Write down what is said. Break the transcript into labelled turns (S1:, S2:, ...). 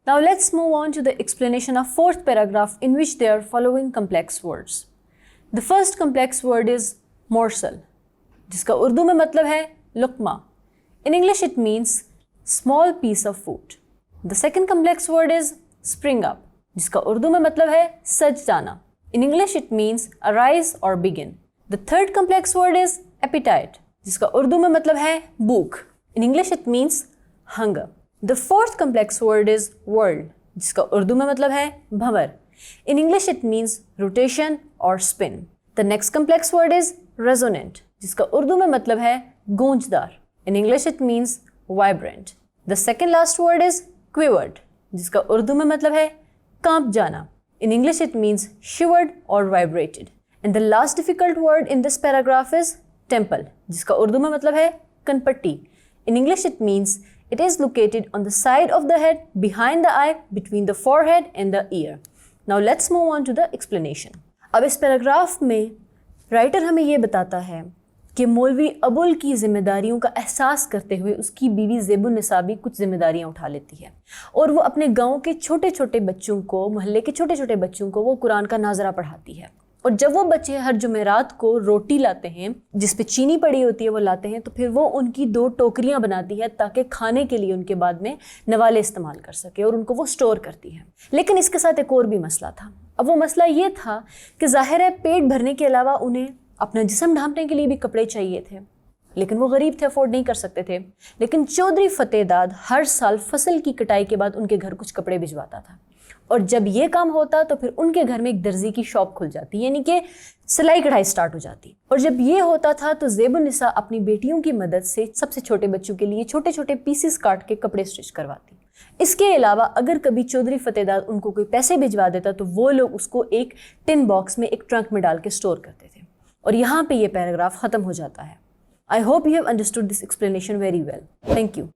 S1: Now let's move on to the explanation of fourth paragraph in which there are following complex words. The first complex word is morsel, जिसका उर्दू में मतलब है लुक्मा. In English it means small piece of food. The second complex word is spring up, जिसका उर्दू में मतलब है सज जाना. In English it means arise or begin. The third complex word is appetite, जिसका उर्दू में मतलब है भूख. In English it means hunger. The fourth complex word is whirl, जिसका उर्दू में मतलब है भंवर. In English it means rotation or spin. The next complex word is resonant, जिसका उर्दू में मतलब है गूंजदार. In English it means vibrant. The second last word is quivered, जिसका उर्दू में मतलब है कांप जाना. In English it means shivered or vibrated. And the last difficult word in this paragraph is temple, जिसका उर्दू में मतलब है कनपट्टी. In English it means it is located on the side of the head, behind the eye, between the forehead and the ear. Now let's move on to the explanation. अब इस paragraph में writer हमें ये बताता है कि मौलवी अबुल की जिम्मेदारियों का एहसास करते हुए उसकी बीवी ज़ेबुन निसा भी कुछ जिम्मेदारियां उठा लेती है और वो अपने गांव के छोटे छोटे बच्चों को, मोहल्ले के छोटे छोटे बच्चों को वो कुरान का नाजरा पढ़ाती है. और जब वो बच्चे हर जुमेरात को रोटी लाते हैं जिस पे चीनी पड़ी होती है वो लाते हैं, तो फिर वो उनकी 2 टोकरियां बनाती है ताकि खाने के लिए उनके बाद में नवाले इस्तेमाल कर सके और उनको वो स्टोर करती है. लेकिन इसके साथ एक और भी मसला था. अब वो मसला ये था कि ज़ाहिर है पेट भरने के अलावा उन्हें अपना जिस्म ढांपने के लिए भी कपड़े चाहिए थे, लेकिन वो गरीब थे, अफोर्ड नहीं कर सकते थे. लेकिन चौधरी फतेहदाद हर साल फसल की कटाई के बाद उनके घर कुछ कपड़े भिजवाता था और जब ये काम होता तो फिर उनके घर में एक दर्जी की शॉप खुल जाती, यानी कि सिलाई कढ़ाई स्टार्ट हो जाती. और जब ये होता था तो ज़ेबुन निसा अपनी बेटियों की मदद से सबसे छोटे बच्चों के लिए छोटे छोटे पीसेस काट के कपड़े स्टिच करवाती. इसके अलावा अगर कभी चौधरी फतेहदाद उनको कोई पैसे भिजवा देता तो वो लोग उसको एक टिन बॉक्स में एक ट्रंक में डाल के स्टोर करते थे. और यहाँ पे ये पैराग्राफ ख़त्म हो जाता है. I hope you have understood this explanation very well. Thank you.